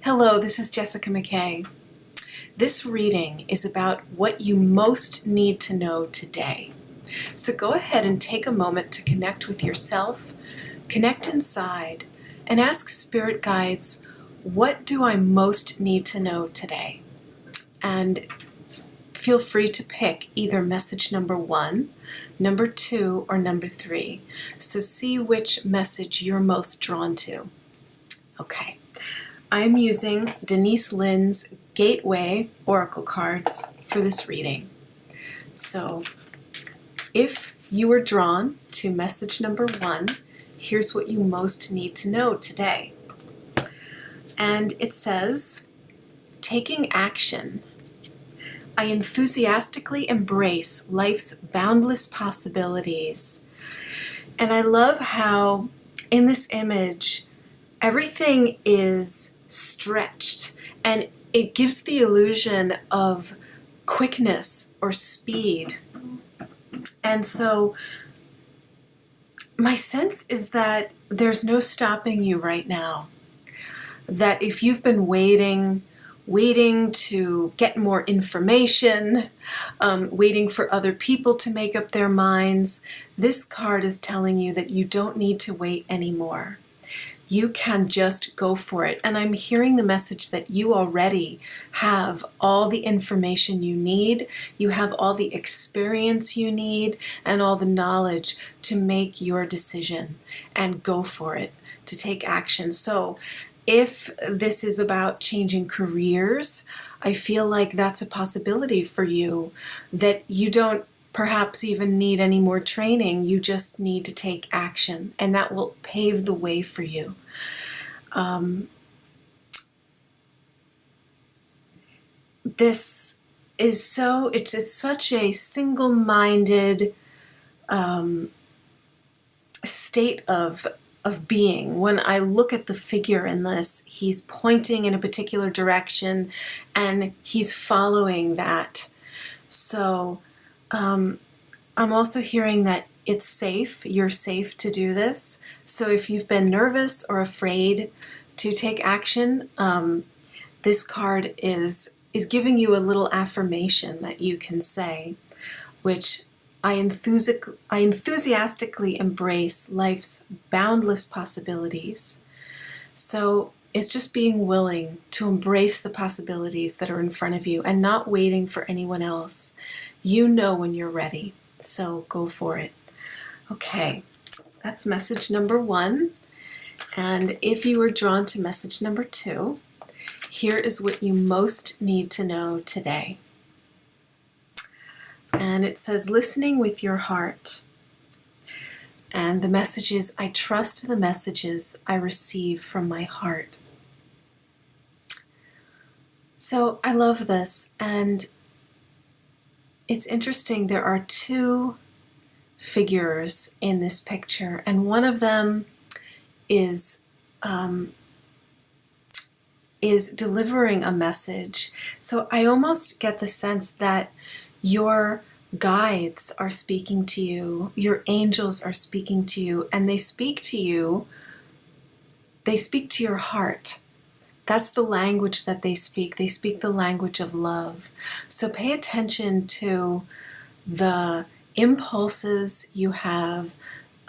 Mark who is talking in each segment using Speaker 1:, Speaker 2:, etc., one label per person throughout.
Speaker 1: Hello, this is Jessica McKay. This reading is about what you most need to know today. So go ahead and take a moment to connect with yourself, connect inside, and ask spirit guides, what do I most need to know today? And feel free to pick either message number 1, number 2, or number 3. So see which message you're most drawn to. Okay. I'm using Denise Linn's Gateway Oracle cards for this reading. So if you were drawn to message number 1, here's what you most need to know today. And it says, taking action. I enthusiastically embrace life's boundless possibilities. And I love how in this image, everything is stretched and it gives the illusion of quickness or speed. And so my sense is that there's no stopping you right now. That if you've been waiting to get more information, waiting for other people to make up their minds, this card is telling you that you don't need to wait anymore. You can just go for it. And I'm hearing the message that you already have all the information you need, you have all the experience you need, and all the knowledge to make your decision and go for it, to take action. So if this is about changing careers, I feel like that's a possibility for you, that you don't perhaps even need any more training. You just need to take action, and that will pave the way for you. This is so, it's such a single-minded state of being. When I look at the figure in this, he's pointing in a particular direction and he's following that. So I'm also hearing that it's safe, you're safe to do this. So if you've been nervous or afraid to take action, this card is giving you a little affirmation that you can say, which I enthusiastically embrace life's boundless possibilities. So it's just being willing to embrace the possibilities that are in front of you and not waiting for anyone else. You know when you're ready, so go for it. Okay, that's message number 1. And if you were drawn to message number 2, here is what you most need to know today. And it says, listening with your heart. And the message is, I trust the messages I receive from my heart. So I love this, and it's interesting, there are 2 figures in this picture, and one of them is delivering a message. So I almost get the sense that your guides are speaking to you, your angels are speaking to you, and they speak to you, they speak to your heart. That's the language that they speak. They speak the language of love. So pay attention to the impulses you have.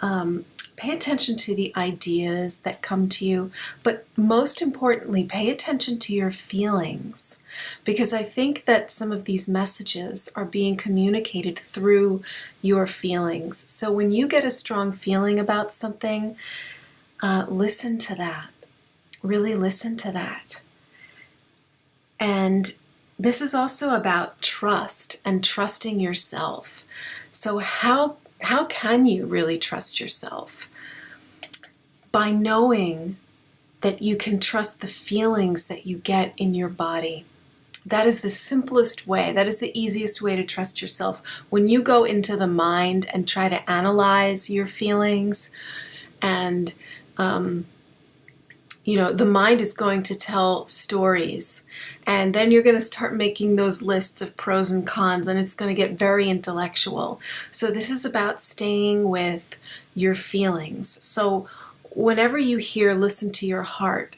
Speaker 1: Pay attention to the ideas that come to you, but most importantly, pay attention to your feelings, because I think that some of these messages are being communicated through your feelings. So when you get a strong feeling about something, listen to that. Really listen to that. And this is also about trust and trusting yourself. So how can you really trust yourself? By knowing that you can trust the feelings that you get in your body. That is the simplest way. That is the easiest way to trust yourself. When you go into the mind and try to analyze your feelings, and the mind is going to tell stories, and then you're going to start making those lists of pros and cons, and it's going to get very intellectual. So this is about staying with your feelings. So whenever you hear listen to your heart,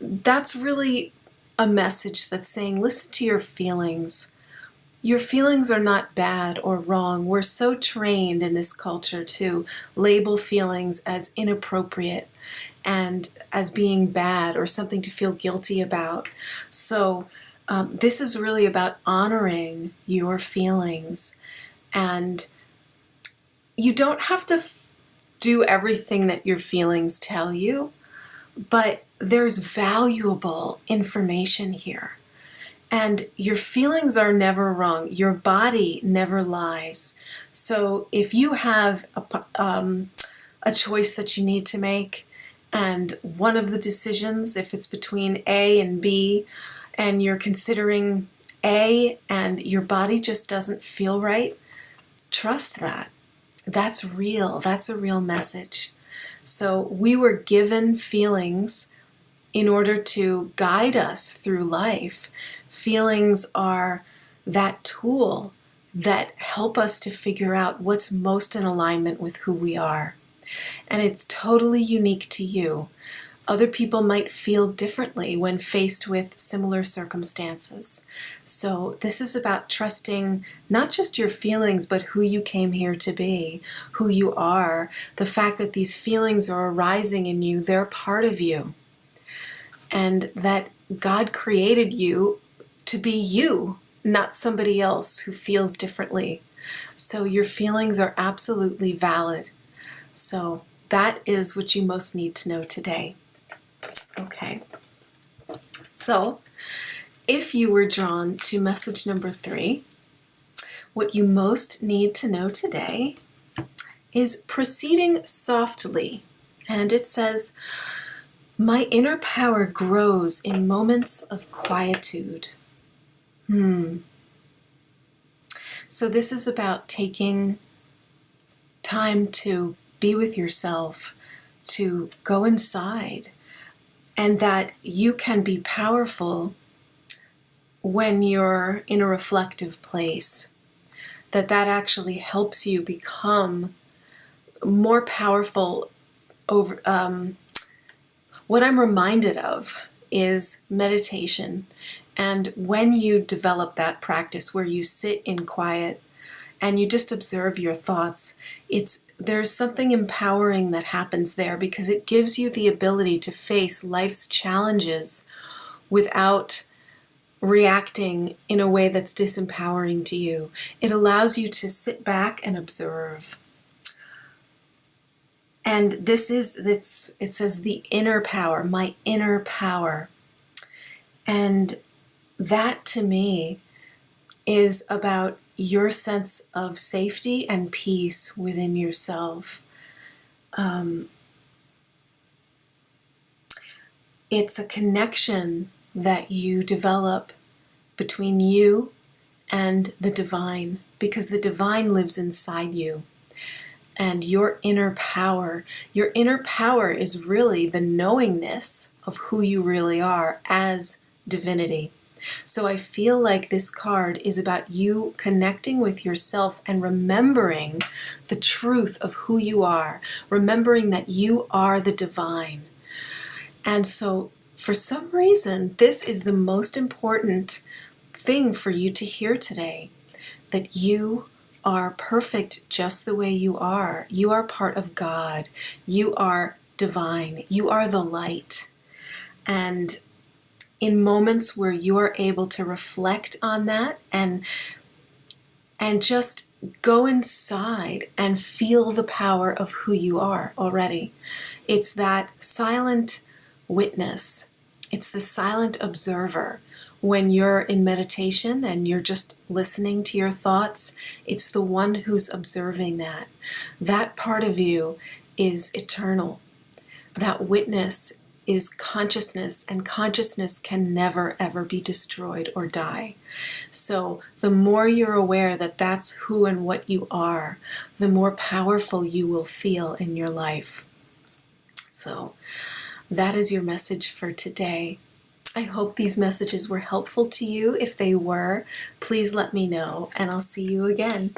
Speaker 1: that's really a message that's saying, listen to your feelings. Your feelings are not bad or wrong. We're so trained in this culture to label feelings as inappropriate and as being bad or something to feel guilty about. So this is really about honoring your feelings. And you don't have to do everything that your feelings tell you, but there's valuable information here. And your feelings are never wrong. Your body never lies. So if you have a choice that you need to make, and one of the decisions, if it's between A and B, and you're considering A and your body just doesn't feel right, trust that. That's real. That's a real message. So we were given feelings in order to guide us through life. Feelings are that tool that help us to figure out what's most in alignment with who we are. And it's totally unique to you. Other people might feel differently when faced with similar circumstances. So this is about trusting not just your feelings, but who you came here to be, who you are, the fact that these feelings are arising in you, they're part of you. And that God created you to be you, not somebody else who feels differently. So your feelings are absolutely valid. So that is what you most need to know today. Okay. So if you were drawn to message number 3, what you most need to know today is proceeding softly. And it says, my inner power grows in moments of quietude. So this is about taking time to be with yourself, to go inside, and that you can be powerful when you're in a reflective place. That actually helps you become more powerful over what I'm reminded of is meditation. And when you develop that practice where you sit in quiet and you just observe your thoughts, there's something empowering that happens there because it gives you the ability to face life's challenges without reacting in a way that's disempowering to you. It allows you to sit back and observe. And it says the inner power, my inner power. And that to me is about your sense of safety and peace within yourself. It's a connection that you develop between you and the divine, because the divine lives inside you. And your inner power is really the knowingness of who you really are as divinity. So I feel like this card is about you connecting with yourself and remembering the truth of who you are, remembering that you are the divine. And so for some reason, this is the most important thing for you to hear today, that you are perfect just the way you are. You are part of God. You are divine. You are the light. And in moments where you are able to reflect on that and just go inside and feel the power of who you are already. It's that silent witness. It's the silent observer. When you're in meditation and you're just listening to your thoughts, it's the one who's observing that. That part of you is eternal. That witness is consciousness, and consciousness can never, ever be destroyed or die. So the more you're aware that that's who and what you are, the more powerful you will feel in your life. So that is your message for today. I hope these messages were helpful to you. If they were, please let me know, and I'll see you again.